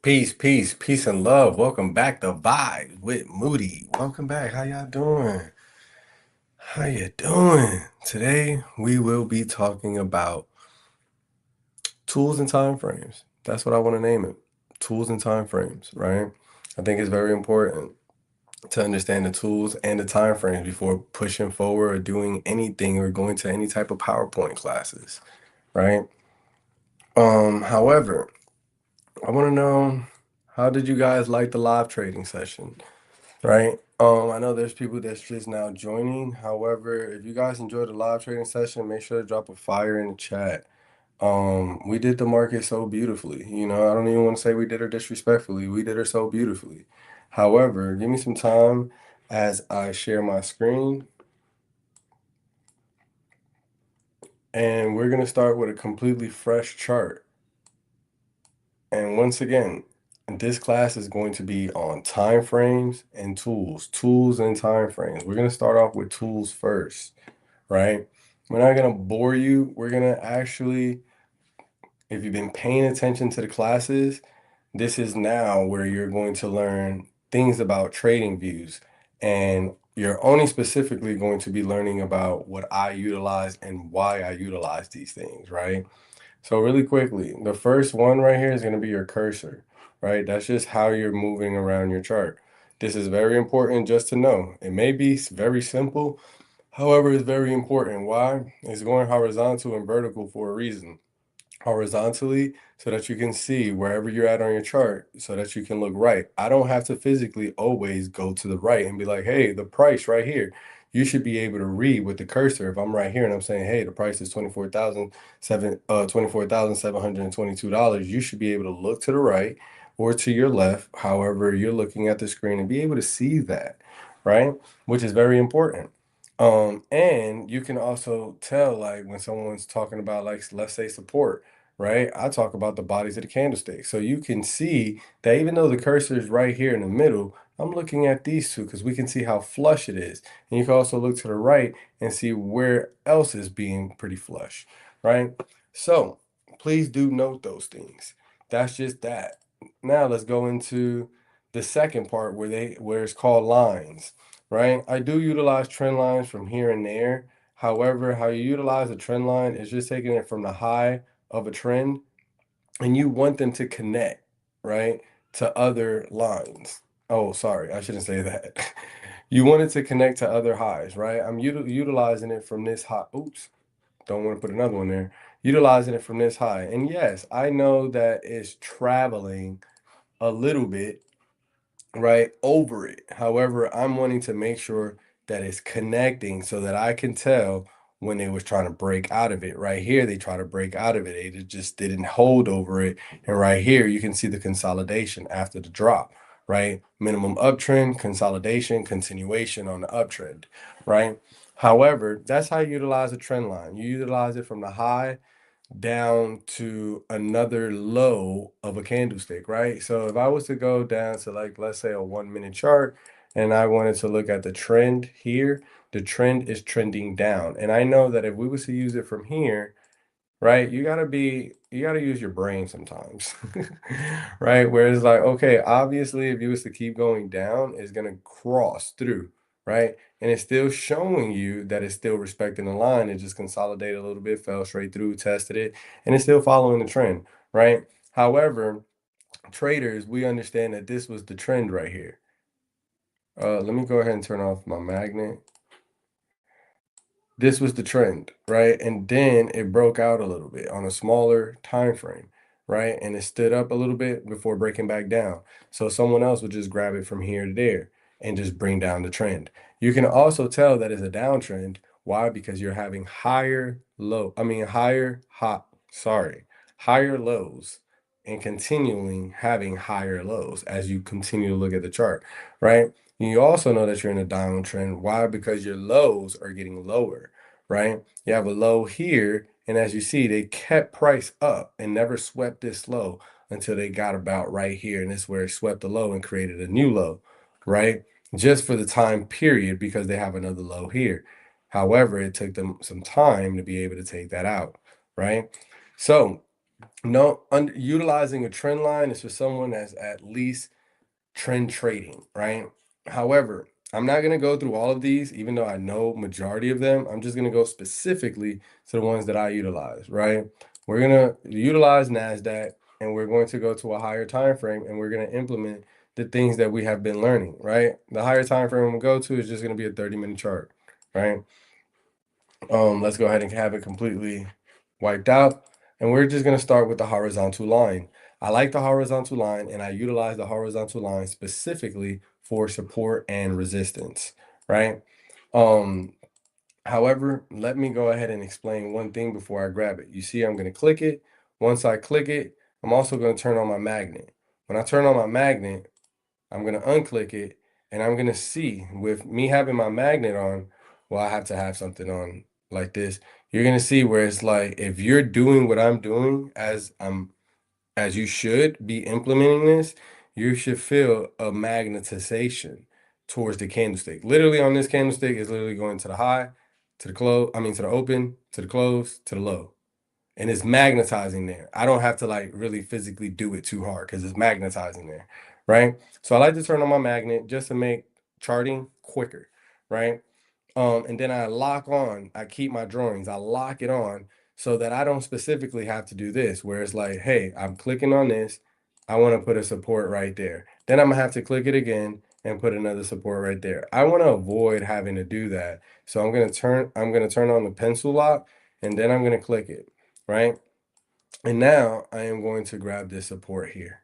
Peace and love. Welcome back to Vibes with Moody. Welcome back. How y'all doing? How you doing? Today we will be talking about tools and time frames. That's what I want to name it. Tools and time frames, right? I think it's very important to understand the tools and the time frames before pushing forward or doing anything or going to any type of PowerPoint classes, right? However, I want to know, how did you guys like the live trading session? Right. I know there's people that's just now joining. However, if you guys enjoyed the live trading session, make sure to drop a fire in the chat. We did the market so beautifully. I don't even want to say we did her disrespectfully. We did her so beautifully. However, give me some time as I share my screen. And we're gonna start with a completely fresh chart. And once again, this class is going to be on time frames and tools and time frames. We're going to start off with tools first, right? We're not going to bore you. We're going to actually, if you've been paying attention to the classes, this is now where you're going to learn things about trading views. And you're only specifically going to be learning about what I utilize and why I utilize these things, right? So really quickly, the first one right here is going to be your cursor, right? That's just how you're moving around your chart. This is very important just to know. It may be very simple, however, it's very important. Why? It's going horizontal and vertical for a reason. Horizontally, so that you can see wherever you're at on your chart, so that you can look right. I don't have to physically always go to the right and be like, hey, the price right here. You should be able to read with the cursor. If I'm right here and I'm saying, hey, the price is $24,722, you should be able to look to the right or to your left, however you're looking at the screen, and be able to see that, right? Which is very important. And you can also tell, like, when someone's talking about, like, let's say support, right? I talk about the bodies of the candlestick. So you can see that even though the cursor is right here in the middle, I'm looking at these two because we can see how flush it is. And you can also look to the right and see where else is being pretty flush, right? So please do note those things. That's just that. Now let's go into the second part where it's called lines, right? I do utilize trend lines from here and there. However, how you utilize a trend line is just taking it from the high of a trend, and you want them to connect, right, to other lines. Oh, sorry, I shouldn't say that. You want it to connect to other highs, right? I'm utilizing it from this high. Oops, don't want to put another one there. Utilizing it from this high. And yes, I know that it's traveling a little bit right over it. However, I'm wanting to make sure that it's connecting so that I can tell when they was trying to break out of it. Right here, they try to break out of it. They just didn't hold over it. And right here, you can see the consolidation after the drop, right? Minimum uptrend, consolidation, continuation on the uptrend, right? However, that's how you utilize a trend line. You utilize it from the high down to another low of a candlestick, right? So if I was to go down to, like, let's say a 1 minute chart, and I wanted to look at the trend here, the trend is trending down. And I know that if we was to use it from here, right, you gotta use your brain sometimes, right? Where it's like, okay, obviously if you was to keep going down, it's gonna cross through, right? And it's still showing you that it's still respecting the line. It just consolidated a little bit, fell straight through, tested it, and it's still following the trend, right? However, traders, we understand that this was the trend right here. Let me go ahead and turn off my magnet. This was the trend, right? And then it broke out a little bit on a smaller time frame, right? And it stood up a little bit before breaking back down. So someone else would just grab it from here to there and just bring down the trend. You can also tell that it's a downtrend. Why? Because you're having higher lows and continuing having higher lows as you continue to look at the chart, right? You also know that you're in a downtrend. Why? Because your lows are getting lower, right? You have a low here, and as you see, they kept price up and never swept this low until they got about right here. And this is where it swept the low and created a new low, right? Just for the time period, because they have another low here. However, it took them some time to be able to take that out, right? So No, utilizing a trend line is for someone that's at least trend trading, right? However, I'm not going to go through all of these, even though I know majority of them. I'm just going to go specifically to the ones that I utilize, right? We're going to utilize NASDAQ, and we're going to go to a higher time frame, and we're going to implement the things that we have been learning, right? The higher time frame we'll go to is just going to be a 30-minute chart, right? Let's go ahead and have it completely wiped out. And we're just going to start with the horizontal line. I like the horizontal line, and I utilize the horizontal line specifically for support and resistance, right? Um, However, let me go ahead and explain one thing before I grab it. You see, I'm going to click it. Once I click it, I'm also going to turn on my magnet. When I turn on my magnet, I'm going to unclick it, and I'm going to see with me having my magnet on, well, I have to have something on like this. You're going to see where it's like, if you're doing what I'm doing as you should be implementing this, you should feel a magnetization towards the candlestick. Literally on this candlestick is literally going to the high, to the close, I mean to the open, to the close, to the low. And it's magnetizing there. I don't have to like really physically do it too hard because it's magnetizing there, right? So I like to turn on my magnet just to make charting quicker, right? And then I keep my drawings, I lock it on so that I don't specifically have to do this, where it's like, hey, I'm clicking on this, I want to put a support right there. Then I'm gonna have to click it again and put another support right there. I want to avoid having to do that. So I'm gonna turn on the pencil lock, and then I'm gonna click it, right? And now I am going to grab this support here,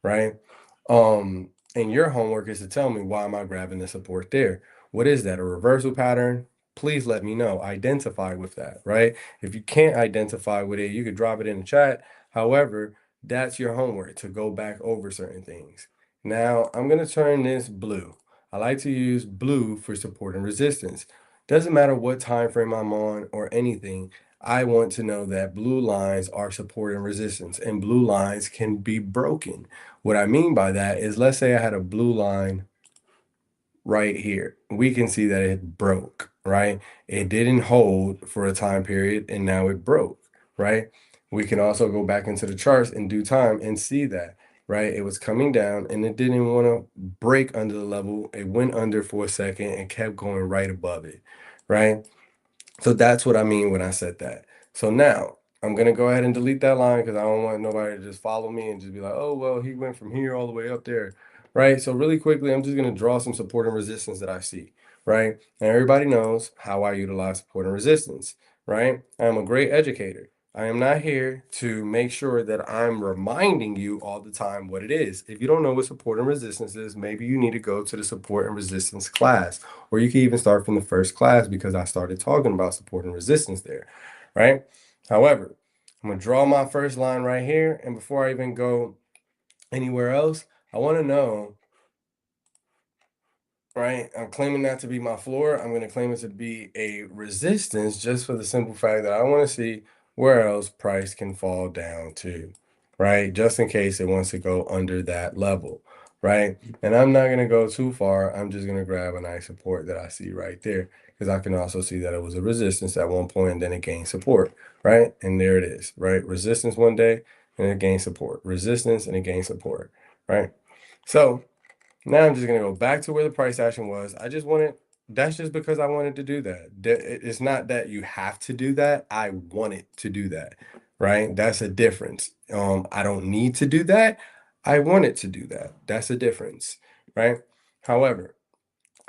right? And your homework is to tell me, why am I grabbing the support there? What is that? A reversal pattern? Please let me know. Identify with that, right? If you can't identify with it, you could drop it in the chat. However, that's your homework to go back over certain things. Now I'm going to turn this blue. I like to use blue for support and resistance. Doesn't matter what time frame I'm on or anything. I want to know that blue lines are support and resistance, and blue lines can be broken. What I mean by that is, let's say I had a blue line right here. We can see that it broke, right? It didn't hold for a time period, and now it broke, right? We can also go back into the charts in due time and see that, right? It was coming down and it didn't want to break under the level. It went under for a second and kept going right above it, right? So that's what I mean when I said that. So now I'm gonna go ahead and delete that line because I don't want nobody to just follow me and just be like, oh, well, he went from here all the way up there, right? So really quickly, I'm just gonna draw some support and resistance that I see, right? And everybody knows how I utilize support and resistance, right? I'm a great educator. I am not here to make sure that I'm reminding you all the time what it is. If you don't know what support and resistance is, maybe you need to go to the support and resistance class, or you can even start from the first class because I started talking about support and resistance there, right? However, I'm gonna draw my first line right here, and before I even go anywhere else, I want to know, right? I'm claiming that to be my floor. I'm going to claim it to be a resistance just for the simple fact that I want to see where else price can fall down to, right? Just in case it wants to go under that level, right? And I'm not going to go too far. I'm just going to grab a nice support that I see right there, because I can also see that it was a resistance at one point and then it gained support, right? And there it is, right? Resistance one day and it gained support, resistance and it gained support, right? So now I'm just gonna go back to where the price action was. That's just because I wanted to do that. It's not that you have to do that. I wanted to do that, right? That's a difference. I don't need to do that. I wanted to do that. That's a difference, right? However,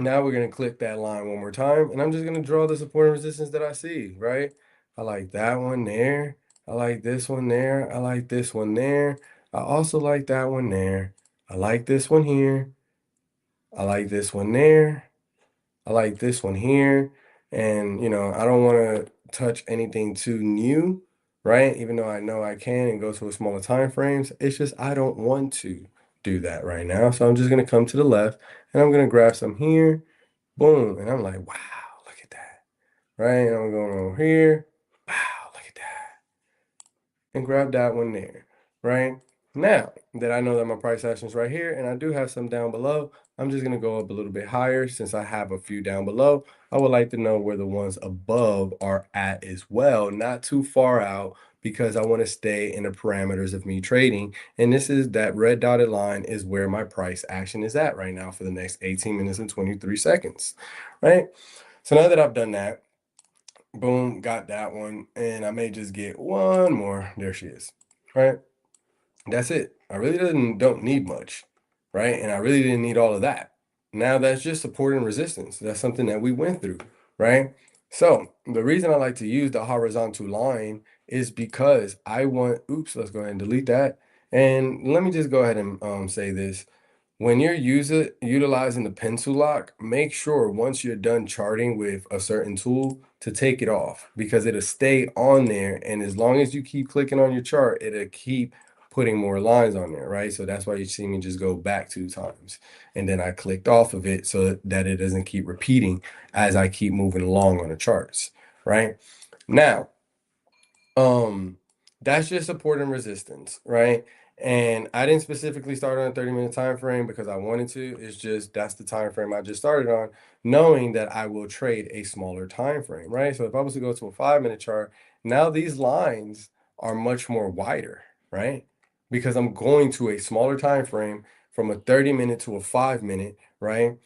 now we're gonna click that line one more time, and I'm just gonna draw the support and resistance that I see, right? I like that one there. I like this one there. I like this one there. I also like that one there. I like this one here. I like this one there. I like this one here. And, I don't want to touch anything too new, right? Even though I know I can and go to a smaller time frames. It's just I don't want to do that right now. So I'm just going to come to the left and I'm going to grab some here. Boom. And I'm like, wow, look at that. Right? And I'm going over here. Wow, look at that. And grab that one there, right? Now that I know that my price action is right here and I do have some down below, I'm just going to go up a little bit higher since I have a few down below. I would like to know where the ones above are at as well, not too far out, because I want to stay in the parameters of me trading. And this is that red dotted line is where my price action is at right now for the next 18 minutes and 23 seconds, right? So now that I've done that, boom, got that one. And I may just get one more. There she is, right? That's it. I really don't need much, right? And I really didn't need all of that. Now that's just support and resistance. That's something that we went through, right? So the reason I like to use the horizontal line is because I want, oops, let's go ahead and delete that. And let me just go ahead and say this. When you're utilizing the pencil lock, make sure once you're done charting with a certain tool to take it off because it'll stay on there. And as long as you keep clicking on your chart, it'll keep putting more lines on there, right? So that's why you see me just go back 2 times. And then I clicked off of it so that it doesn't keep repeating as I keep moving along on the charts, right? Now, um, that's just support and resistance, right? And I didn't specifically start on a 30-minute time frame because I wanted to. It's just that's the time frame I just started on, knowing that I will trade a smaller time frame, right? So if I was to go to a 5-minute chart, now these lines are much more wider, right? Because I'm going to a smaller time frame from a 30-minute to a 5-minute, right?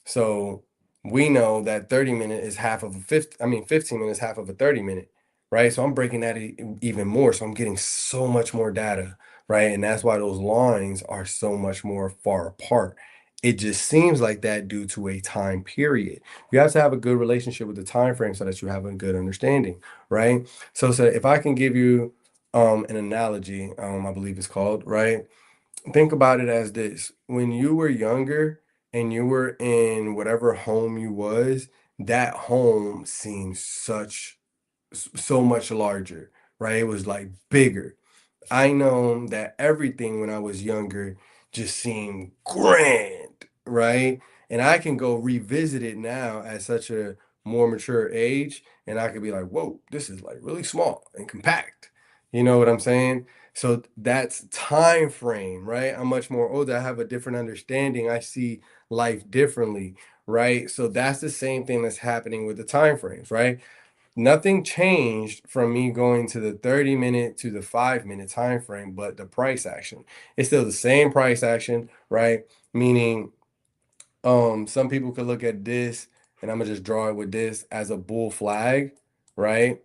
So we know that 30-minute is half of a 15 minutes half of a 30-minute, right? So I'm breaking that even more. So I'm getting so much more data, right? And that's why those lines are so much more far apart. It just seems like that due to a time period. You have to have a good relationship with the time frame so that you have a good understanding, right? So if I can give you an analogy, I believe it's called, right? Think about it as this. When you were younger and you were in whatever home you was, that home seemed so much larger, right? It was like bigger. I know that everything when I was younger just seemed grand, right? And I can go revisit it now at such a more mature age, and I could be like, whoa, this is like really small and compact. You know what I'm saying? So that's time frame, right? I'm much more older. I have a different understanding. I see life differently, right? So that's the same thing that's happening with the time frames, right? Nothing changed from me going to the 30-minute to the 5-minute time frame, but the price action. It's still the same price action, right? Meaning, some people could look at this, and I'm gonna just draw it with this as a bull flag, right?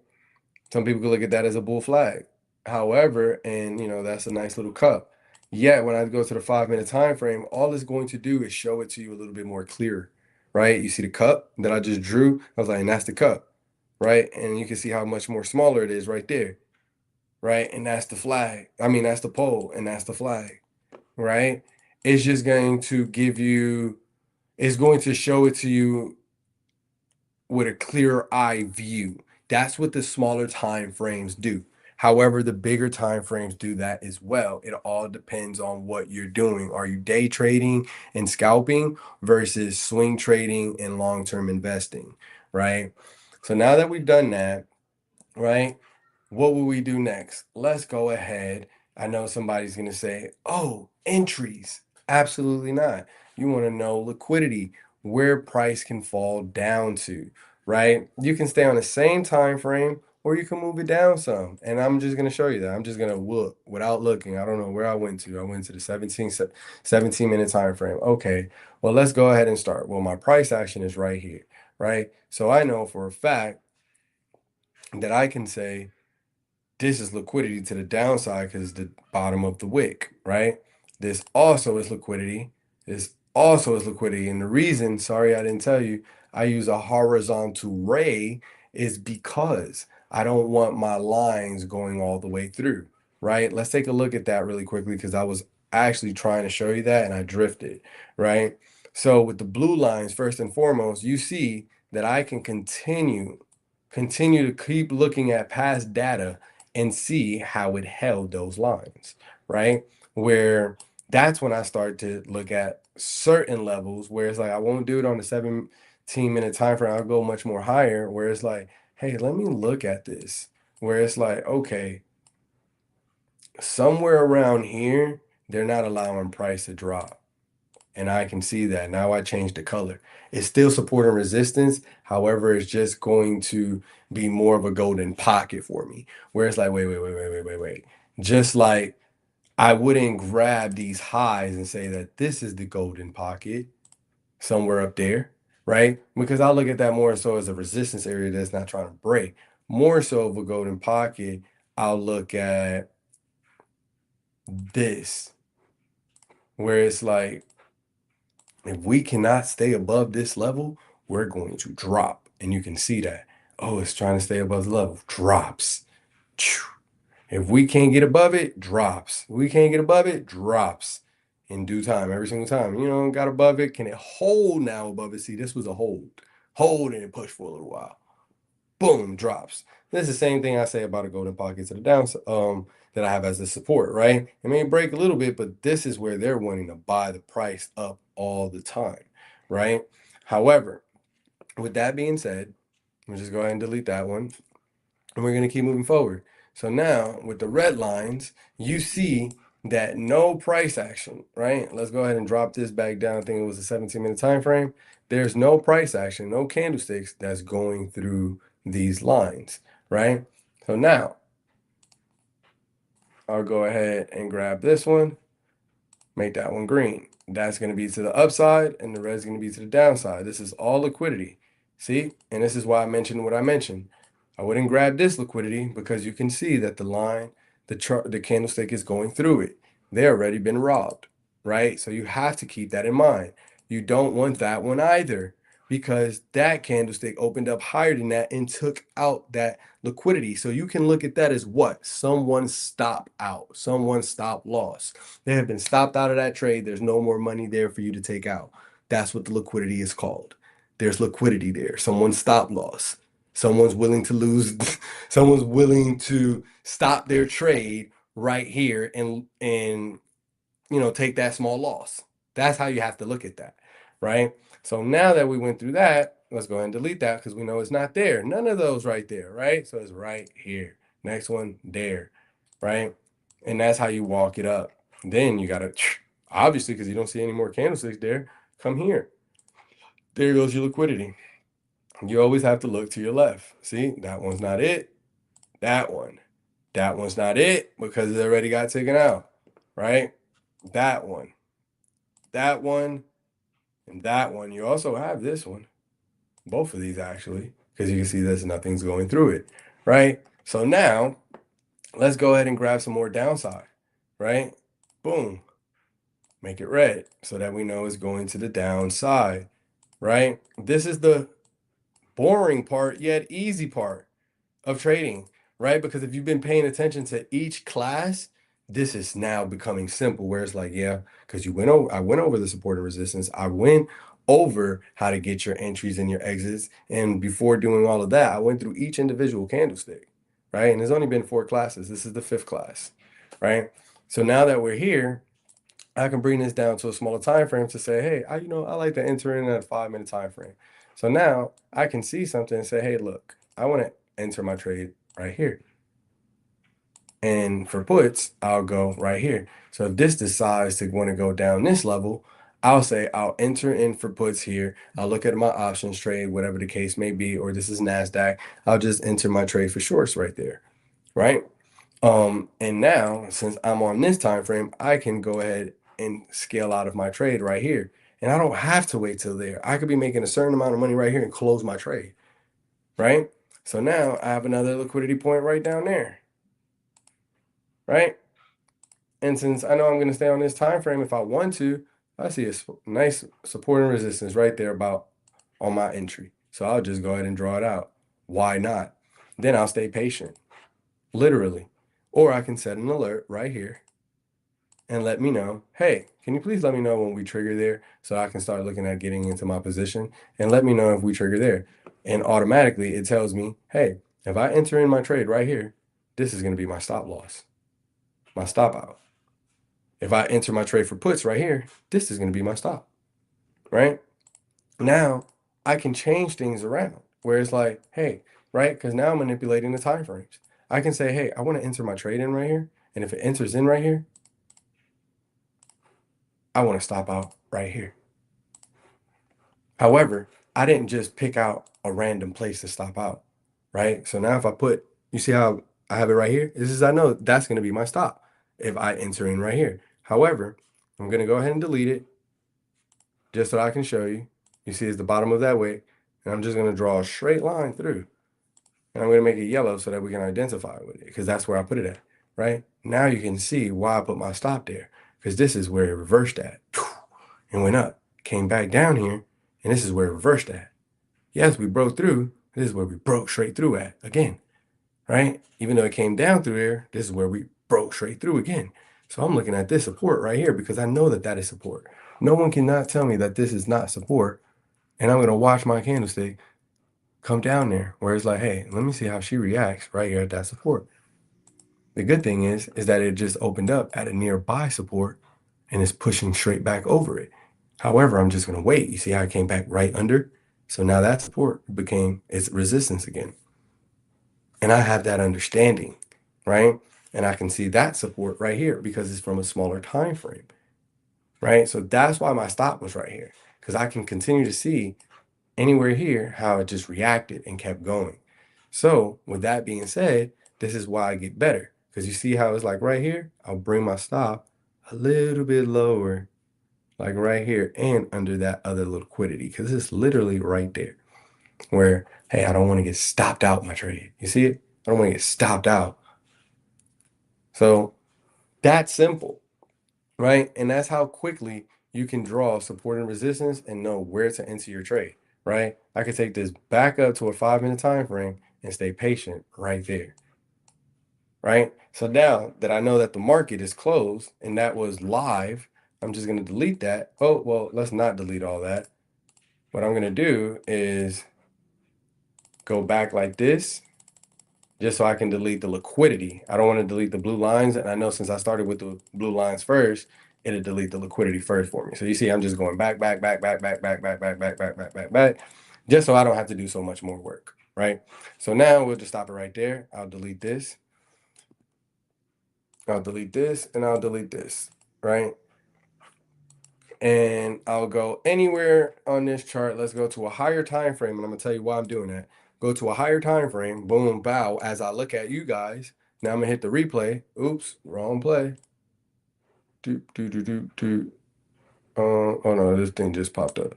Some people could look at that as a bull flag. However, and that's a nice little cup. Yet when I go to the 5-minute time frame, all it's going to do is show it to you a little bit more clear, right? You see the cup that I just drew? I was like, and that's the cup, right? And you can see how much more smaller it is right there, right? And that's the flag. I mean, that's the pole, and that's the flag, right? It's just going to give you, it's going to show it to you with a clearer eye view. That's what the smaller time frames do. However, the bigger time frames do that as well. It all depends on what you're doing. Are you day trading and scalping versus swing trading and long-term investing, right? So now that we've done that, right? What will we do next? Let's go ahead. I know somebody's going to say, oh, entries. Absolutely not. You want to know liquidity, where price can fall down to, right? You can stay on the same time frame or you can move it down some. And I'm just going to show you that. I'm just going to look without looking. I don't know where I went to. I went to the 17-minute time frame. Okay, well, let's go ahead and start. Well, my price action is right here, right? So I know for a fact that I can say, this is liquidity to the downside because it's the bottom of the wick, right? This also is liquidity. This also is liquidity. And the reason, sorry, I didn't tell you, I use a horizontal ray is because I don't want my lines going all the way through, right? Let's take a look at that really quickly because I was actually trying to show you that and I drifted, right? So with the blue lines, first and foremost, you see that I can continue to keep looking at past data and see how it held those lines, right? Where that's when I start to look at certain levels where it's like I won't do it on the 17-minute time frame. I'll go much more higher where it's like, hey, let me look at this. Where it's like, okay, somewhere around here, they're not allowing price to drop. and I can see that. Now I changed the color. It's still support and resistance. However, it's just going to be more of a golden pocket for me. Where it's like, wait. Just like I wouldn't grab these highs and say that this is the golden pocket somewhere up there, right? Because I look at that more so as a resistance area that's not trying to break. More so of a golden pocket, I'll look at this, where it's like, if we cannot stay above this level, we're going to drop. And you can see that. Oh, it's trying to stay above the level. Drops. If we can't get above it, drops. If we can't get above it, drops in due time, every single time. You know, got above it. Can it hold now above it? See, this was a hold. Hold and it pushed for a little while. Boom, drops. This is the same thing I say about a golden pocket to the downside, that I have as the support, right? It may break a little bit, but this is where they're wanting to buy the price up all the time, right? However, with that being said, we'll just go ahead and delete that one, and we're going to keep moving forward. So now with the red lines, you see that no price action, right? Let's go ahead and drop this back down. I think it was a 17-minute time frame. There's no price action, no candlesticks that's going through these lines, right? So now I'll go ahead and grab this one, make that one green. That's going to be to the upside, and the red is going to be to the downside. This is all liquidity. See? And this is why I mentioned what I mentioned. I wouldn't grab this liquidity because you can see that the line, the candlestick is going through it. They already been robbed, right? So you have to keep that in mind. You don't want that one either, because that candlestick opened up higher than that and took out that liquidity. So you can look at that as what? Someone's stop out, someone's stop loss. They have been stopped out of that trade. There's no more money there for you to take out. That's what the liquidity is called. There's liquidity there. Someone's stop loss. Someone's willing to lose. Someone's willing to stop their trade right here and take that small loss. That's how you have to look at that, right? So now that we went through that, let's go ahead and delete that because we know it's not there. None of those right there, right? So it's right here. Next one there, right? And that's how you walk it up. Then you gotta, obviously, because you don't see any more candlesticks there, come here. There goes your liquidity. You always have to look to your left. See, that one's not it. That one's not it because it already got taken out, right? That one, and that one. You also have this one, both of these actually, because you can see there's nothing's going through it, right? So now let's go ahead and grab some more downside, right? Boom, make it red so that we know it's going to the downside, right? This is the boring part yet easy part of trading, right? Because if you've been paying attention to each class, this is now becoming simple where it's like, yeah, because I went over the support and resistance. I went over how to get your entries and your exits. And before doing all of that, I went through each individual candlestick, right? And there's only been 4 classes. This is the 5th class, right? So now that we're here, I can bring this down to a smaller time frame to say, hey, I like to enter in at a 5-minute time frame. So now I can see something and say, hey, look, I want to enter my trade right here. And for puts, I'll go right here. So if this decides to want to go down this level, I'll say I'll enter in for puts here. I'll look at my options trade, whatever the case may be, or this is NASDAQ. I'll just enter my trade for shorts right there, right? And now since I'm on this time frame, I can go ahead and scale out of my trade right here. And I don't have to wait till there. I could be making a certain amount of money right here and close my trade, right? So now I have another liquidity point right down there, right? And since I know I'm going to stay on this time frame, if I want to, I see a nice support and resistance right there about on my entry. So I'll just go ahead and draw it out. Why not? Then I'll stay patient, literally. Or I can set an alert right here and let me know, hey, can you please let me know when we trigger there so I can start looking at getting into my position, and let me know if we trigger there. And automatically it tells me, hey, if I enter in my trade right here, this is going to be my stop loss, my stop out. If I enter my trade for puts right here, this is going to be my stop, right? Now I can change things around where it's like, hey, right? Because now I'm manipulating the time frames. I can say, hey, I want to enter my trade in right here. And if it enters in right here, I want to stop out right here. However, I didn't just pick out a random place to stop out, right? So now if I put, you see how I have it right here? This is, I know that's going to be my stop if I enter in right here. However, I'm going to go ahead and delete it just so I can show you. You see it's the bottom of that wick, and I'm just going to draw a straight line through. And I'm going to make it yellow so that we can identify with it, because that's where I put it at, right? Now you can see why I put my stop there, because this is where it reversed at and went up, came back down here, and this is where it reversed at. Yes, we broke through. This is where we broke straight through at again, right? Even though it came down through here, this is where we broke straight through again. So I'm looking at this support right here because I know that that is support. No one cannot tell me that this is not support. And I'm going to watch my candlestick come down there where it's like, hey, let me see how she reacts right here at that support. The good thing is that it just opened up at a nearby support and it's pushing straight back over it. However, I'm just going to wait. You see how it came back right under? So now that support became its resistance again. And I have that understanding, right? And I can see that support right here because it's from a smaller time frame, right? So that's why my stop was right here, because I can continue to see anywhere here how it just reacted and kept going. So with that being said, this is why I get better, because you see how it's like right here, I'll bring my stop a little bit lower, like right here and under that other liquidity, because it's literally right there where, hey, I don't want to get stopped out my trade. You see it? I don't want to get stopped out. So that's simple, right? And that's how quickly you can draw support and resistance and know where to enter your trade, right? I could take this back up to a 5-minute time frame and stay patient right there, right? So now that I know that the market is closed and that was live, I'm just going to delete that. Oh, well, let's not delete all that. What I'm going to do is go back like this, just so I can delete the liquidity. I don't want to delete the blue lines. And I know since I started with the blue lines first, it'll delete the liquidity first for me. So you see, I'm just going back, just so I don't have to do so much more work, right? So now we'll just stop it right there. I'll delete this. I'll delete this and I'll delete this, right? And I'll go anywhere on this chart. Let's go to a higher time frame, and I'm gonna tell you why I'm doing that. Go to a higher time frame, boom, bow. As I look at you guys, now I'm gonna hit the replay. Oops, wrong play. Oh no, this thing just popped up.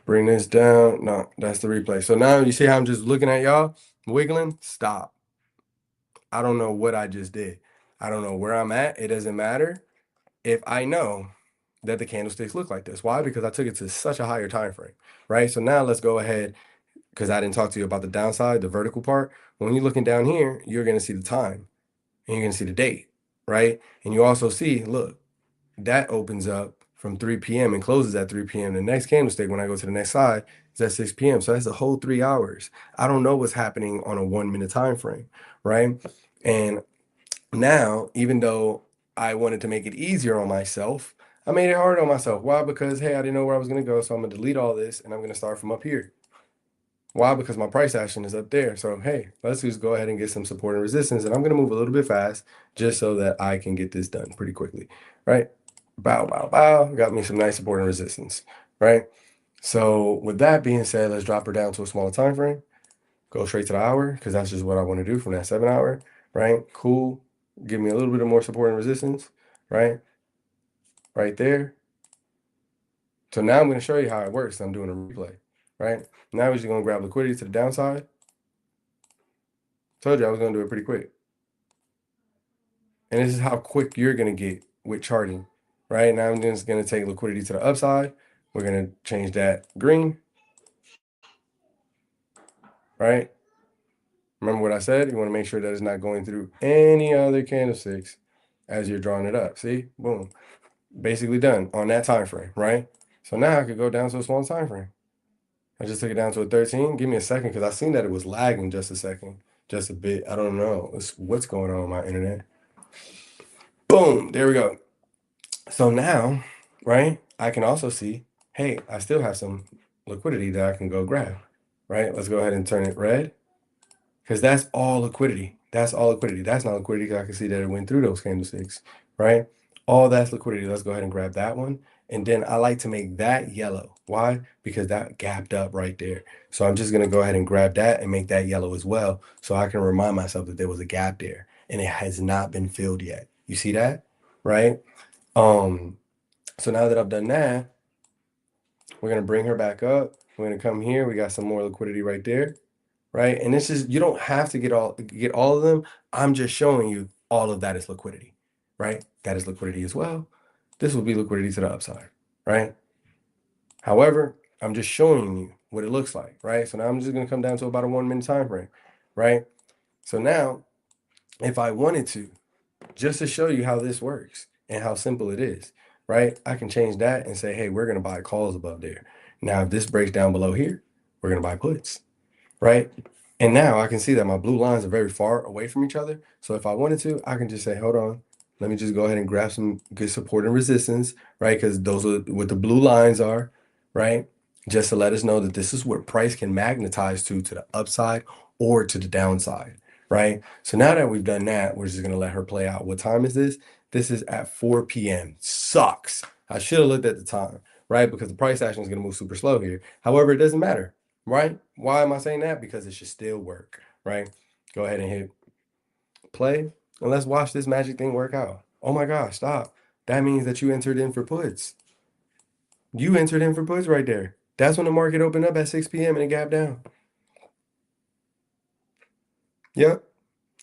Bring this down. No, that's the replay. So now you see how I'm just looking at y'all, wiggling. Stop. I don't know what I just did. I don't know where I'm at. It doesn't matter if I know that the candlesticks look like this. Why? Because I took it to such a higher time frame, right? So now let's go ahead, because I didn't talk to you about the downside, the vertical part. When you're looking down here, you're going to see the time and you're going to see the date, right? And you also see, look, that opens up from 3 p.m. and closes at 3 p.m. The next candlestick, when I go to the next side, is at 6 p.m. So that's a whole 3 hours. I don't know what's happening on a 1-minute time frame, right? And now, even though I wanted to make it easier on myself, I made it hard on myself. Why? Because, hey, I didn't know where I was going to go. So I'm going to delete all this and I'm going to start from up here. Why? Because my price action is up there. So, hey, let's just go ahead and get some support and resistance. And I'm going to move a little bit fast just so that I can get this done pretty quickly, right? Bow, bow, bow. Got me some nice support and resistance, right? So with that being said, let's drop her down to a smaller time frame. Go straight to the hour, because that's just what I want to do from that 7 hour, right? Cool. Give me a little bit of more support and resistance, right? Right there. So now I'm going to show you how it works. I'm doing a replay, right? Now we're just going to grab liquidity to the downside. Told you I was going to do it pretty quick. And this is how quick you're going to get with charting, right? Now I'm just going to take liquidity to the upside. We're going to change that green, right? Remember what I said? You want to make sure that it's not going through any other candlesticks as you're drawing it up. See? Boom. Basically done on that time frame, right? So now I could go down to a small time frame. I just took it down to a 13. Give me a second, because I seen that it was lagging just a second, just a bit. I don't know what's going on with my internet. Boom, there we go. So now, right, I can also see, hey, I still have some liquidity that I can go grab, right? Let's go ahead and turn it red, because that's all liquidity. That's all liquidity. That's not liquidity, because I can see that it went through those candlesticks, right? All that's liquidity. Let's go ahead and grab that one. And then I like to make that yellow. Why? Because that gapped up right there. So I'm just going to go ahead and grab that and make that yellow as well. So I can remind myself that there was a gap there and it has not been filled yet. You see that? Right? So now that I've done that, we're going to bring her back up. We're going to come here. We got some more liquidity right there. Right? And this is, you don't have to get all of them. I'm just showing you all of that is liquidity. Right? That is liquidity as well. This will be liquidity to the upside. Right? However, I'm just showing you what it looks like, right? So now I'm just going to come down to about a 1 minute time frame, right? So now, if I wanted to, just to show you how this works and how simple it is, right? I can change that and say, hey, we're going to buy calls above there. Now, if this breaks down below here, we're going to buy puts, right? And now I can see that my blue lines are very far away from each other. So if I wanted to, I can just say, hold on, let me just go ahead and grab some good support and resistance, right? Because those are what the blue lines are, right? Just to let us know that this is where price can magnetize to the upside or to the downside, right? So now that we've done that, we're just going to let her play out. What time is this? This is at 4 p.m. Sucks. I should have looked at the time, right? Because the price action is going to move super slow here. However, it doesn't matter, right? Why am I saying that? Because it should still work, right? Go ahead and hit play and let's watch this magic thing work out. Oh my gosh, stop. That means that you entered in for puts. You entered in for puts right there. That's when the market opened up at 6 p.m. and it gapped down. Yep.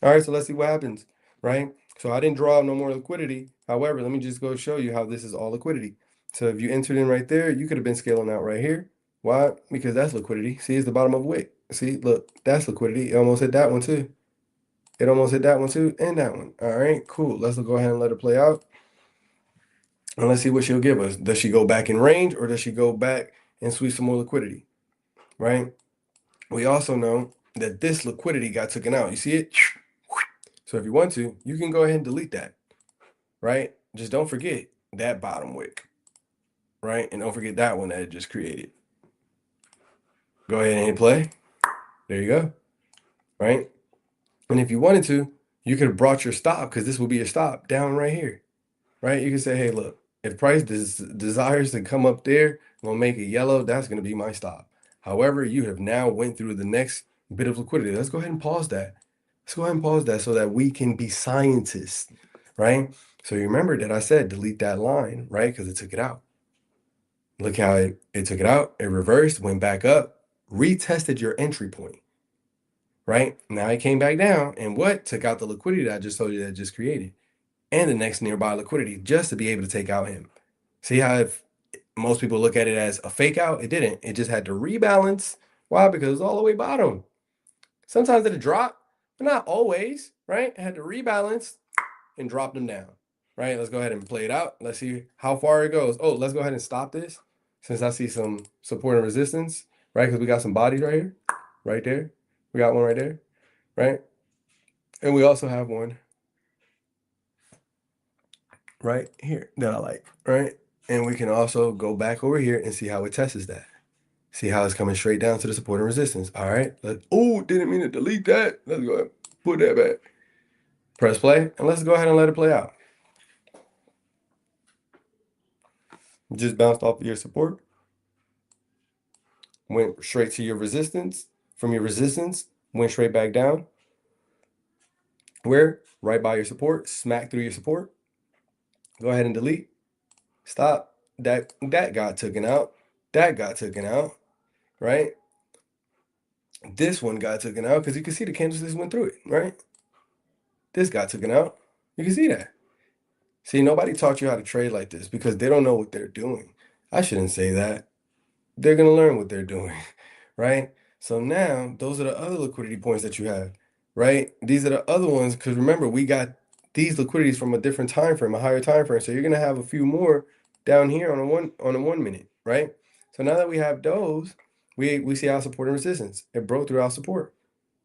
All right, so let's see what happens, right? So I didn't draw out no more liquidity. However, let me just go show you how this is all liquidity. So if you entered in right there, you could have been scaling out right here. Why? Because that's liquidity. See, it's the bottom of a wick. See, look, that's liquidity. It almost hit that one too. It almost hit that one too, and that one. All right, cool. Let's go ahead and let it play out. And let's see what she'll give us. Does she go back in range or does she go back and sweep some more liquidity, right? We also know that this liquidity got taken out. You see it? So if you want to, you can go ahead and delete that, right? Just don't forget that bottom wick, right? And don't forget that one that it just created. Go ahead and hit play. There you go, right? And if you wanted to, you could have brought your stop because this will be your stop down right here, right? You can say, hey, look, if price desires to come up there, we'll make it yellow. That's going to be my stop. However, you have now went through the next bit of liquidity. Let's go ahead and pause that. Let's go ahead and pause that so that we can be scientists, right? So you remember that I said delete that line, right? Because it took it out. Look how it took it out. It reversed, went back up, retested your entry point, right? Now it came back down and what? Took out the liquidity that I just told you that it just created and the next nearby liquidity just to be able to take out him. See how if most people look at it as a fake out, it didn't. It just had to rebalance. Why? Because it's all the way bottom. Sometimes it'll drop, but not always, right? It had to rebalance and drop them down, right? Let's go ahead and play it out. Let's see how far it goes. Oh, let's go ahead and stop this since I see some support and resistance, right? Because we got some bodies right here, right there. We got one right there, right? And we also have one right here that I like, right? And we can also go back over here and see how it tests that. See how it's coming straight down to the support and resistance. All right. Oh, didn't mean to delete that. Let's go ahead and put that back. Press play, and let's go ahead and let it play out. Just bounced off of your support. Went straight to your resistance. From your resistance, went straight back down. Where? Right by your support. Smack through your support. Go ahead and delete. Stop. That got taken out. That got taken out. Right? This one got taken out because you can see the candlesticks went through it, right? This got taken out. You can see that. See, nobody taught you how to trade like this because they don't know what they're doing. I shouldn't say that. They're going to learn what they're doing, right? So now those are the other liquidity points that you have, right? These are the other ones because remember, we got these liquidities from a different time frame, a higher time frame. So you're going to have a few more down here on a 1 minute, right? So now that we have those, we see our support and resistance. It broke through our support,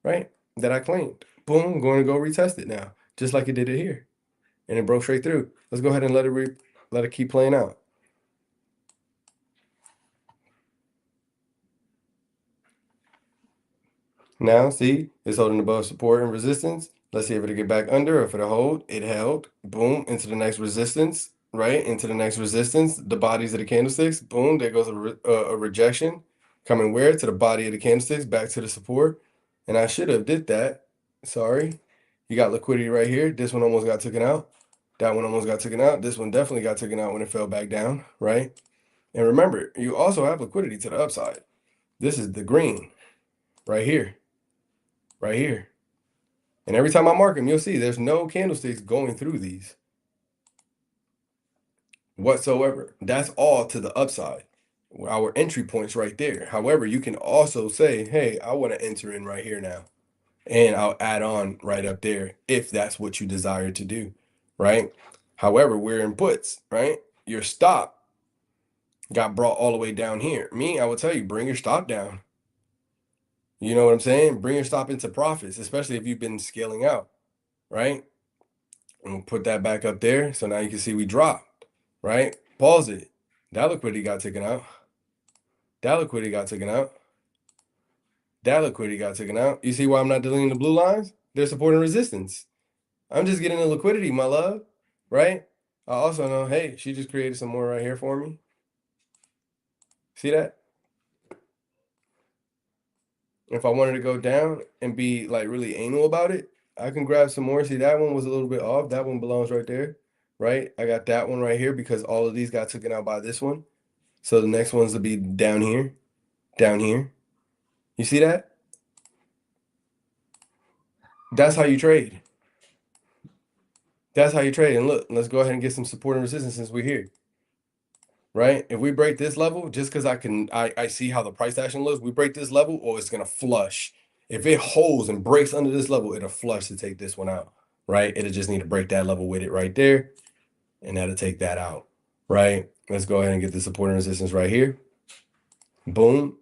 right? That I claimed. Boom, I'm going to go retest it now, just like it did it here. And it broke straight through. Let's go ahead and let it keep playing out. Now, see, it's holding above support and resistance. Let's see if it'll get back under or if it'll hold. It held. Boom, into the next resistance. right, into the next resistance, the bodies of the candlesticks, boom, there goes a rejection, coming where? To the body of the candlesticks, back to the support, and I should have did that, sorry. You got liquidity right here, this one almost got taken out, that one almost got taken out, this one definitely got taken out when it fell back down, right? And remember, you also have liquidity to the upside. This is the green, right here, right here. And every time I mark them, you'll see there's no candlesticks going through these whatsoever. That's all to the upside. Our entry points right there. However, you can also say, hey, I want to enter in right here now. And I'll add on right up there if that's what you desire to do, right? However, we're in puts, right? Your stop got brought all the way down here. Me, I will tell you, bring your stop down. You know what I'm saying? Bring your stop into profits, especially if you've been scaling out, right? And we'll put that back up there. So now you can see we dropped, right? Pause it. That liquidity got taken out. That liquidity got taken out. That liquidity got taken out. You see why I'm not deleting the blue lines? They're supporting resistance. I'm just getting the liquidity, my love, right? I also know, hey, she just created some more right here for me. See that? If I wanted to go down and be like really anal about it, I can grab some more. See, that one was a little bit off. That one belongs right there, right? I got that one right here because all of these got taken out by this one. So the next ones will be down here, down here. You see that? That's how you trade. That's how you trade. And look, let's go ahead and get some support and resistance since we're here. Right? If we break this level, just because I see how the price action looks, we break this level, or it's gonna flush. If it holds and breaks under this level, it'll flush to take this one out. Right? It'll just need to break that level with it right there, and that'll take that out. Right? Let's go ahead and get the support and resistance right here. Boom.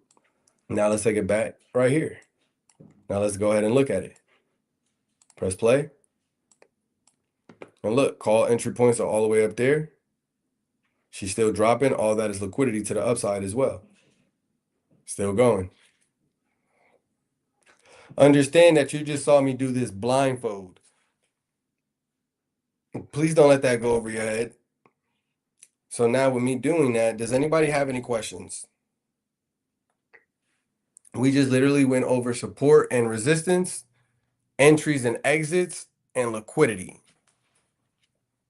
Now let's take it back right here. Now let's go ahead and look at it. Press play. And look, call entry points are all the way up there. She's still dropping. All that is liquidity to the upside as well. Still going. Understand that you just saw me do this blindfold. Please don't let that go over your head. So now with me doing that, does anybody have any questions? We just literally went over support and resistance, entries and exits, and liquidity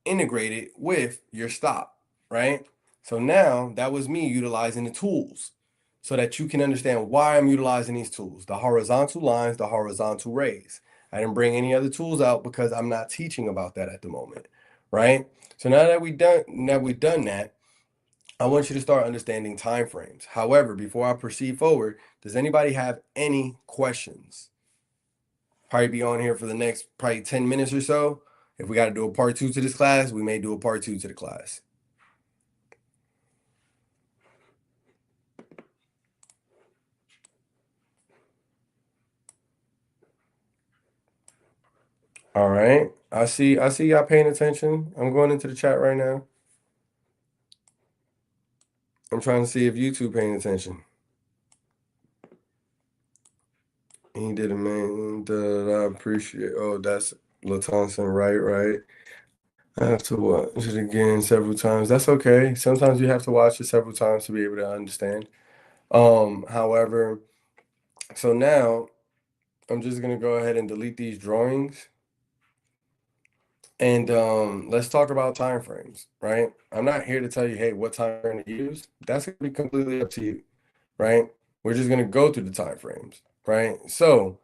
integrated with your stop, right? So now that was me utilizing the tools so that you can understand why I'm utilizing these tools, the horizontal lines, the horizontal rays. I didn't bring any other tools out because I'm not teaching about that at the moment, right? So now that we've done that, I want you to start understanding time frames. However, before I proceed forward, does anybody have any questions? Probably be on here for the next probably 10 minutes or so. If we got to do a part 2 to this class, we may do a part 2 to the class. All right. I see y'all paying attention. I'm going into the chat right now. I'm trying to see if YouTube paying attention. He did a man that I appreciate. Oh, that's Latonson, right. I have to watch it again several times. That's okay. Sometimes you have to watch it several times to be able to understand. However, so now I'm just gonna go ahead and delete these drawings. And let's talk about time frames, right? I'm not here to tell you, hey, what time frame to use. That's gonna be completely up to you, right? We're just gonna go through the time frames, right? So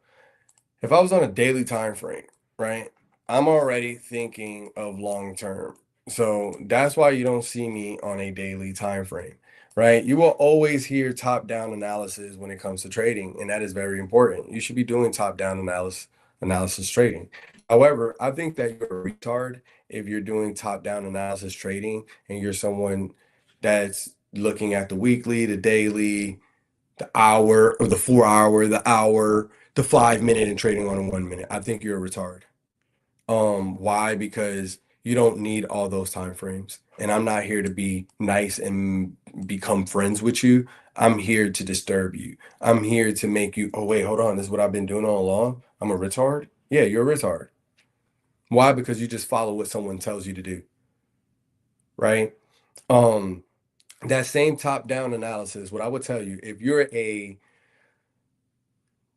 if I was on a daily time frame, right, I'm already thinking of long term. So that's why you don't see me on a daily time frame, right? You will always hear top-down analysis when it comes to trading, and that is very important. You should be doing top-down analysis trading. However, I think that you're a retard if you're doing top-down analysis trading and you're someone that's looking at the weekly, the daily, the hour, or the 4 hour, the 5 minute, and trading on a 1 minute. I think you're a retard. Why? Because you don't need all those time frames. And I'm not here to be nice and become friends with you. I'm here to disturb you. I'm here to make you, oh wait, hold on. This is what I've been doing all along. I'm a retard. Yeah, you're a retard. Why? Because you just follow what someone tells you to do. right? That same top-down analysis, what I would tell you, if you're a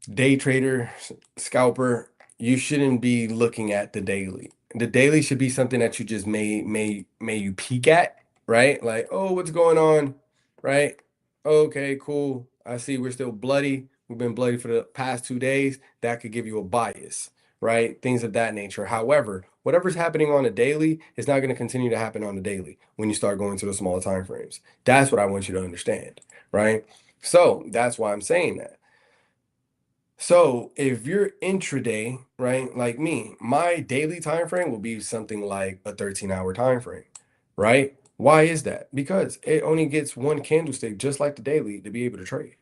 day trader, scalper, you shouldn't be looking at the daily. The daily should be something that you just may you peek at, right? Like, oh, what's going on, right? Okay, cool. I see we're still bloody. We've been bloody for the past 2 days. That could give you a bias, right? Things of that nature. However, whatever's happening on a daily is not going to continue to happen on the daily when you start going to the smaller time frames. That's what I want you to understand, right? So that's why I'm saying that. So if you're intraday, right, like me, my daily time frame will be something like a 13-hour time frame, right? Why is that? Because it only gets one candlestick, just like the daily, to be able to trade,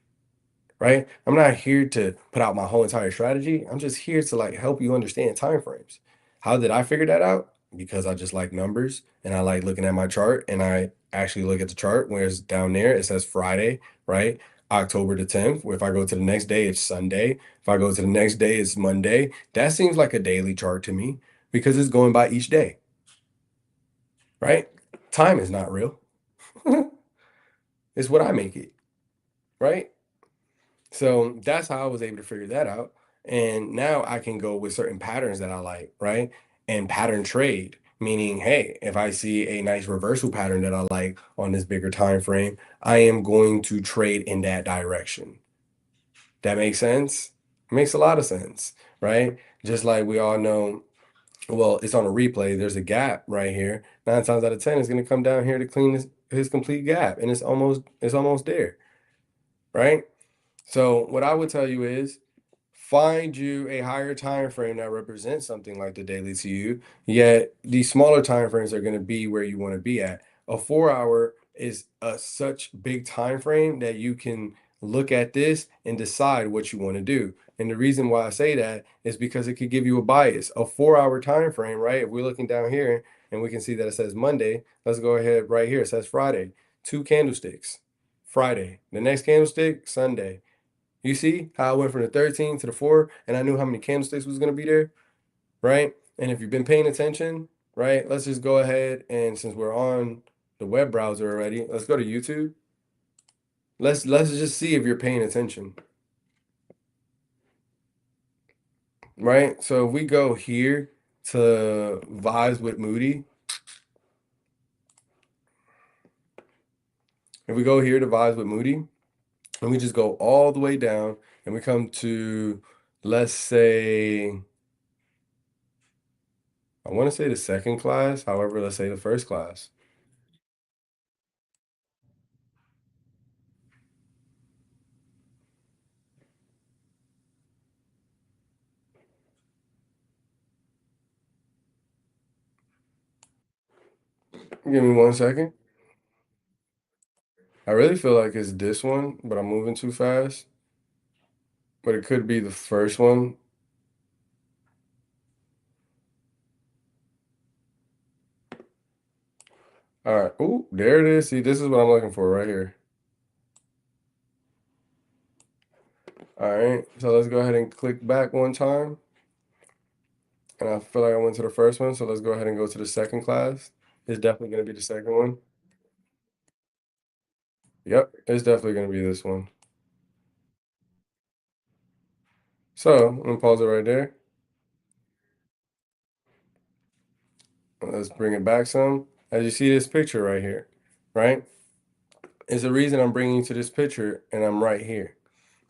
right? I'm not here to put out my whole entire strategy. I'm just here to like help you understand time frames. How did I figure that out? Because I just like numbers and I like looking at my chart and I actually look at the chart where it's down there, it says Friday, right? October the 10th. If I go to the next day, it's Sunday. If I go to the next day, it's Monday. That seems like a daily chart to me because it's going by each day, right? Time is not real. It's what I make it, right? So that's how I was able to figure that out. And now I can go with certain patterns that I like, right? And pattern trade, meaning, hey, if I see a nice reversal pattern that I like on this bigger time frame, I am going to trade in that direction. That makes sense? It makes a lot of sense, right? Just like we all know, well, it's on a replay. There's a gap right here. 9 times out of 10, it's going to come down here to clean his complete gap, and it's almost there, right? So what I would tell you is find you a higher time frame that represents something like the daily to you, yet these smaller time frames are going to be where you want to be at. A 4 hour is a such big time frame that you can look at this and decide what you want to do. And the reason why I say that is because it could give you a bias. A 4 hour time frame, right? If we're looking down here and we can see that it says Monday, let's go ahead right here. It says Friday. Two candlesticks. Friday. The next candlestick, Sunday. You see how I went from the 13 to the 4 and I knew how many candlesticks was going to be there, right? And if you've been paying attention, right, let's just go ahead and since we're on the web browser already, let's go to YouTube. Let's just see if you're paying attention, right? So if we go here to Vibes with Moody, if we go here to Vibes with Moody, and we just go all the way down and we come to, let's say, I want to say the second class, however, let's say the first class. Give me 1 second. I really feel like it's this one, but I'm moving too fast. But it could be the first one. All right. Ooh, there it is. See, this is what I'm looking for right here. All right. So let's go ahead and click back one time. And I feel like I went to the first one. So let's go ahead and go to the second class. It's definitely going to be the second one. Yep. It's definitely going to be this one. So I'm going to pause it right there. Let's bring it back some. As you see this picture right here, right? It's the reason I'm bringing you to this picture and I'm right here.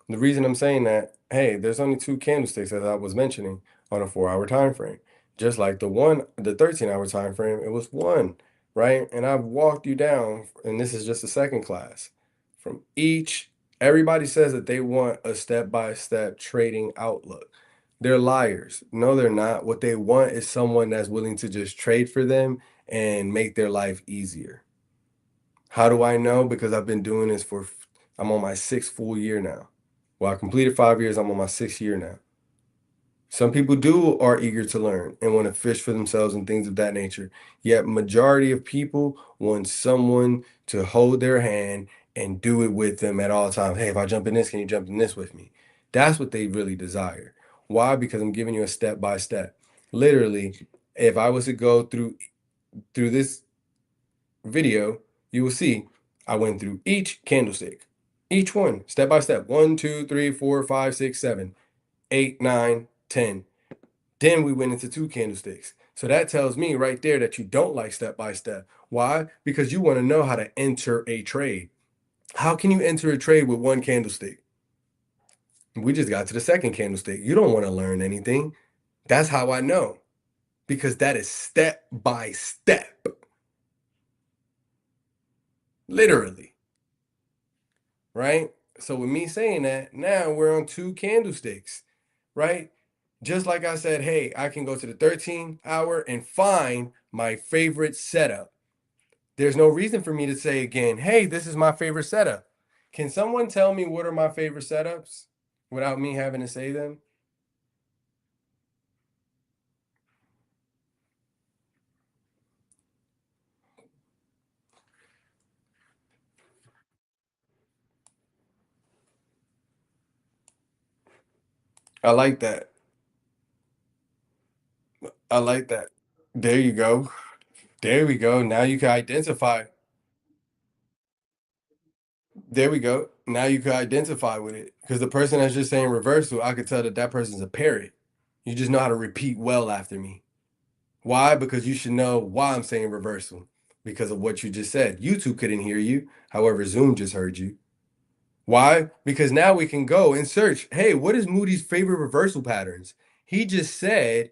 The reason I'm saying that, hey, there's only two candlesticks as I was mentioning on a 4 hour time frame. Just like the 13-hour time frame, it was one, right? And I've walked you down, and this is just a second class. From each, everybody says that they want a step-by-step trading outlook. They're liars. No, they're not. What they want is someone that's willing to just trade for them and make their life easier. How do I know? Because I've been doing this I'm on my sixth full year now. Well, I completed 5 years. I'm on my sixth year now. Some people are eager to learn and want to fish for themselves and things of that nature. Yet majority of people want someone to hold their hand and do it with them at all times. Hey, if I jump in this, can you jump in this with me? That's what they really desire. Why? Because I'm giving you a step by step. Literally, if I was to go through this video, you will see I went through each candlestick, each one, step by step. 1, 2, 3, 4, 5, 6, 7, 8, 9, 10. Then we went into 2 candlesticks. So that tells me right there that you don't like step by step. Why? Because you want to know how to enter a trade. How can you enter a trade with 1 candlestick? We just got to the 2nd candlestick. You don't want to learn anything. That's how I know, because that is step by step. Literally. Right? So with me saying that, now we're on 2 candlesticks, right? Just like I said, hey, I can go to the 13-hour and find my favorite setup. There's no reason for me to say again, hey, this is my favorite setup. Can someone tell me what are my favorite setups without me having to say them? I like that. I like that. There you go. There we go. Now you can identify. There we go. Now you can identify with it, because the person that's just saying reversal, I could tell that that person's a parrot. You just know how to repeat well after me. Why? Because you should know why I'm saying reversal, because of what you just said. YouTube couldn't hear you. However, Zoom just heard you. Why? Because now we can go and search, hey, what is Moody's favorite reversal patterns? He just said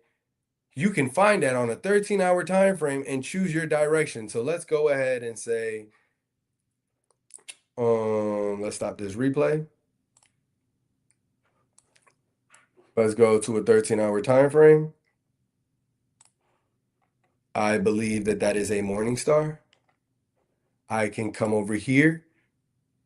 you can find that on a 13-hour time frame and choose your direction. So let's go ahead and say, let's stop this replay. Let's go to a 13-hour time frame. I believe that that is a morning star. I can come over here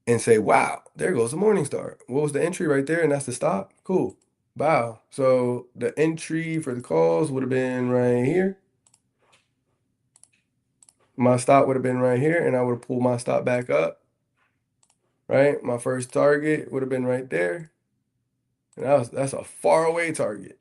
and say, wow, there goes the morning star. What was the entry right there? And that's the stop. Cool. Wow. So the entry for the calls would have been right here. My stop would have been right here, and I would have pulled my stop back up. Right? My first target would have been right there. And that's a far away target.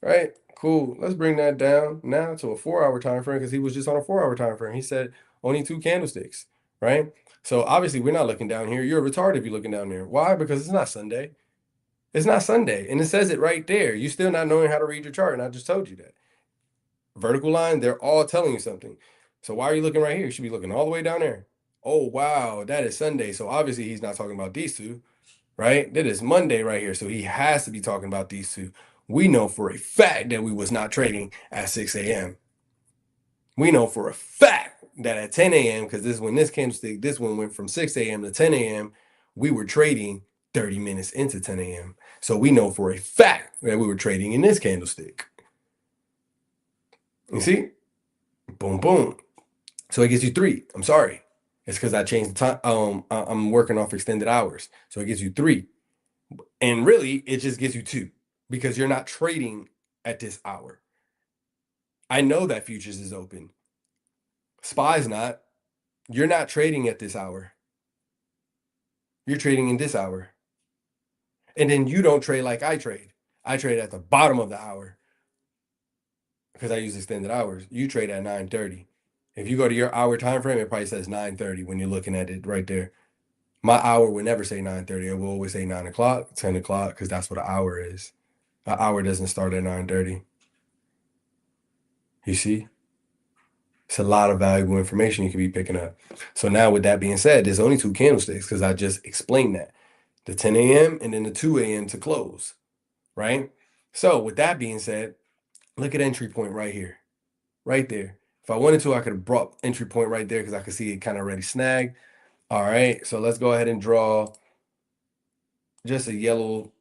Right? Cool. Let's bring that down now to a 4-hour time frame, because he was just on a 4-hour time frame. He said only 2 candlesticks. Right? So obviously we're not looking down here. You're retarded if you're looking down there. Why? Because it's not Sunday. It's not Sunday. And it says it right there. You still not knowing how to read your chart. And I just told you that. Vertical line, they're all telling you something. So why are you looking right here? You should be looking all the way down there. Oh, wow, that is Sunday. So obviously he's not talking about these two, right? That is Monday right here. So he has to be talking about these two. We know for a fact that we was not trading at 6 a.m. We know for a fact that at 10 a.m., because this is when this candlestick, this one went from 6 a.m. to 10 a.m., we were trading 30 minutes into 10 a.m. So we know for a fact that we were trading in this candlestick. You see? Boom, boom. So it gives you 3. I'm sorry. It's because I changed the time. I'm working off extended hours. So it gives you 3. And really, it just gives you 2, because you're not trading at this hour. I know that futures is open. SPY's not. You're not trading at this hour. You're trading in this hour. And then you don't trade like I trade. I trade at the bottom of the hour, because I use extended hours. You trade at 9:30. If you go to your hour time frame, it probably says 9:30 when you're looking at it right there. My hour would never say 9:30. It will always say 9 o'clock, 10 o'clock, because that's what an hour is. An hour doesn't start at 9:30. You see? It's a lot of valuable information you could be picking up. So now with that being said, there's only 2 candlesticks, because I just explained that. The 10 a.m. and then the 2 a.m. to close, right? So with that being said, look at entry point right here, right there. If I wanted to, I could have brought entry point right there, because I could see it kind of already snagged. All right, so let's go ahead and draw just a yellow,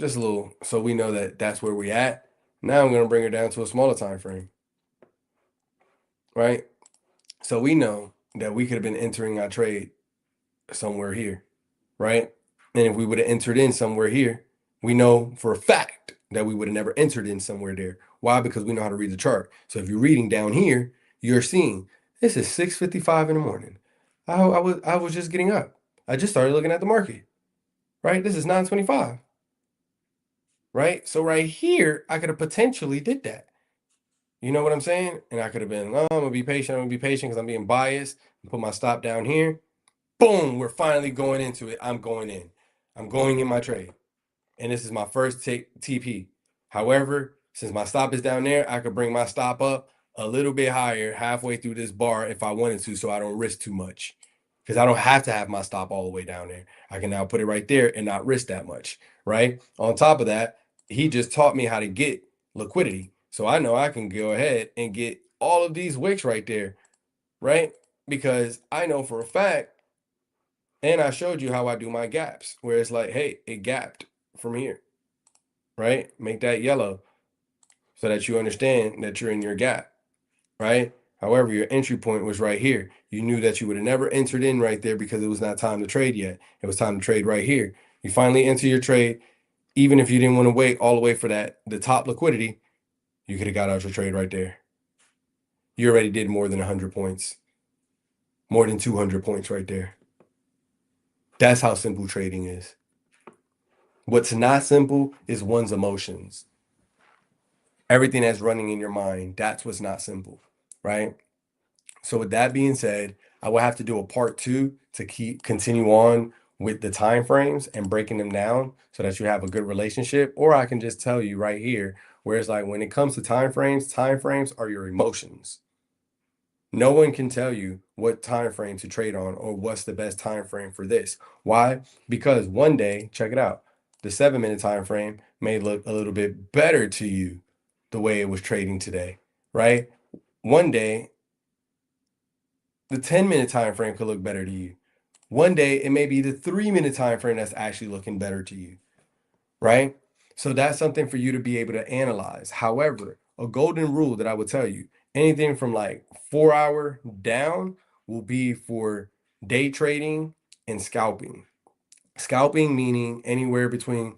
just a little, so we know that that's where we're at. Now I'm going to bring her down to a smaller time frame, right? So we know that we could have been entering our trade somewhere here, right? And if we would have entered in somewhere here, we know for a fact that we would have never entered in somewhere there. Why? Because we know how to read the chart. So if you're reading down here, you're seeing this is 6:55 in the morning. I was just getting up. I just started looking at the market, right? This is 9:25. Right? So right here, I could have potentially did that. You know what I'm saying? And I could have been, oh, I'm gonna be patient. I'm gonna be patient because I'm being biased. Put my stop down here. Boom, we're finally going into it. I'm going in. I'm going in my trade. And this is my first TP. However, since my stop is down there, I could bring my stop up a little bit higher halfway through this bar if I wanted to, so I don't risk too much. Because I don't have to have my stop all the way down there. I can now put it right there and not risk that much, right? On top of that, he just taught me how to get liquidity. So I know I can go ahead and get all of these wicks right there, right? Because I know for a fact, and I showed you how I do my gaps, where it's like, hey, it gapped from here, right? Make that yellow so that you understand that you're in your gap, right? However, your entry point was right here. You knew that you would have never entered in right there because it was not time to trade yet. It was time to trade right here. You finally enter your trade. Even if you didn't want to wait all the way for the top liquidity, you could have got out your trade right there. You already did more than 100 points, more than 200 points right there. That's how simple trading is. What's not simple is one's emotions. Everything that's running in your mind, that's what's not simple, right? So with that being said, I will have to do a part 2 to continue on with the time frames and breaking them down so that you have a good relationship. Or I can just tell you right here, where it's like when it comes to time frames are your emotions. No one can tell you what time frame to trade on or what's the best time frame for this. Why? Because one day, check it out, the 7-minute time frame may look a little bit better to you the way it was trading today, right? One day, the 10-minute time frame could look better to you. One day, it may be the 3-minute time frame that's actually looking better to you, right? So that's something for you to be able to analyze. However, a golden rule that I would tell you, anything from like 4 hour down will be for day trading and scalping. Scalping meaning anywhere between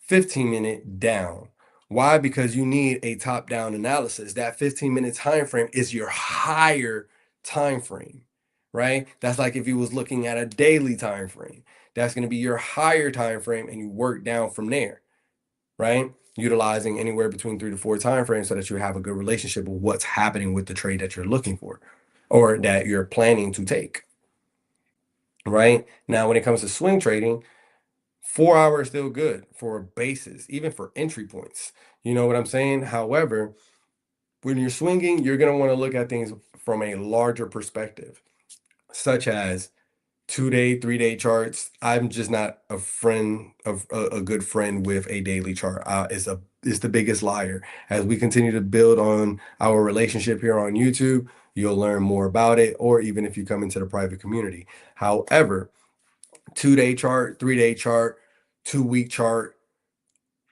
15-minute down. Why? Because you need a top-down analysis. That 15-minute time frame is your higher time frame, right? That's like if you was looking at a daily time frame. That's going to be your higher time frame, and you work down from there, right? Utilizing anywhere between 3 to 4 time frames so that you have a good relationship with what's happening with the trade that you're looking for or that you're planning to take, right? Now, when it comes to swing trading, 4 hours is still good for bases, even for entry points. You know what I'm saying? However, when you're swinging, you're going to want to look at things from a larger perspective, such as 2-day, 3-day charts. I'm just not a friend of a good friend with a daily chart. It's the biggest liar. As we continue to build on our relationship here on YouTube, you'll learn more about it, or even if you come into the private community. However, 2-day chart, 3-day chart, 2-week chart,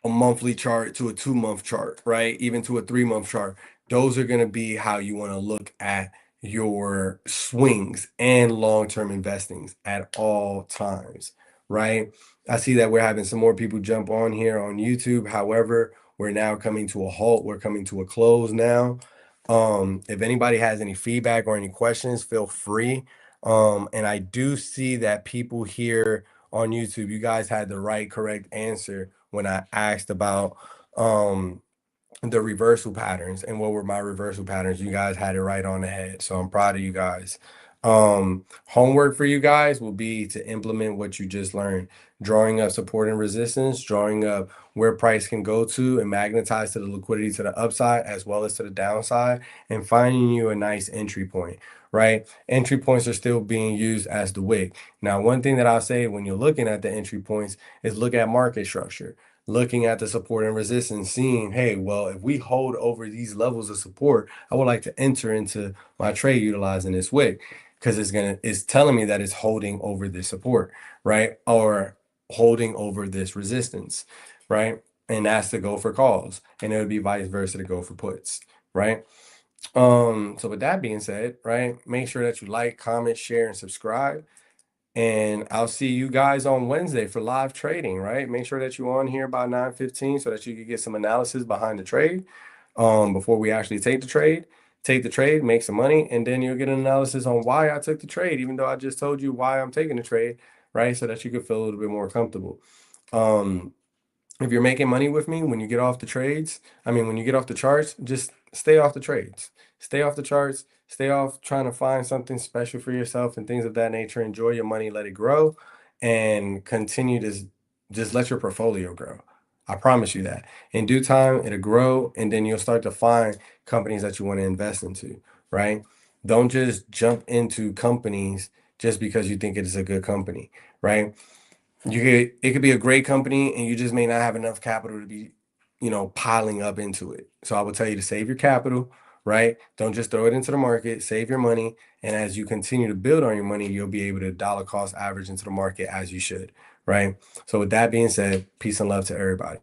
a monthly chart to a 2-month chart, right? Even to a 3-month chart. Those are going to be how you want to look at your swings and long-term investings at all times, right? I see that we're having some more people jump on here on YouTube. However, we're now coming to a halt. We're coming to a close now. If anybody has any feedback or any questions, feel free. And I do see that people here on YouTube, you guys had the right, correct answer when I asked about the reversal patterns and what were my reversal patterns. You guys had it right on the head. So I'm proud of you guys. Homework for you guys will be to implement what you just learned, drawing up support and resistance, drawing up where price can go to and magnetize to the liquidity to the upside as well as to the downside, and finding you a nice entry point, right? Entry points are still being used as the wick. Now, one thing that I'll say when you're looking at the entry points is look at market structure, looking at the support and resistance, seeing, hey, well, if we hold over these levels of support, I would like to enter into my trade utilizing this wick because it's telling me that it's holding over this support, right? Or holding over this resistance, right? And that's to go for calls. And it would be vice versa to go for puts, right? So with that being said, right, make sure that you like, comment, share, and subscribe. And I'll see you guys on Wednesday for live trading, right? Make sure that you're on here by 9:15 so that you can get some analysis behind the trade before we actually take the trade. Take the trade, make some money, and then you'll get an analysis on why I took the trade, even though I just told you why I'm taking the trade, right? So that you can feel a little bit more comfortable. Um, if you're making money with me, when you get off the trades, when you get off the charts, just stay off the trades. Stay off the charts. Stay off trying to find something special for yourself and things of that nature. Enjoy your money, let it grow, and continue to just let your portfolio grow. I promise you that. In due time, it'll grow, and then you'll start to find companies that you want to invest into, right? Don't just jump into companies just because you think it is a good company, right? It could be a great company and you just may not have enough capital to be, piling up into it. So I would tell you to save your capital, right? Don't just throw it into the market, save your money. And as you continue to build on your money, you'll be able to dollar cost average into the market as you should, right? So with that being said, peace and love to everybody.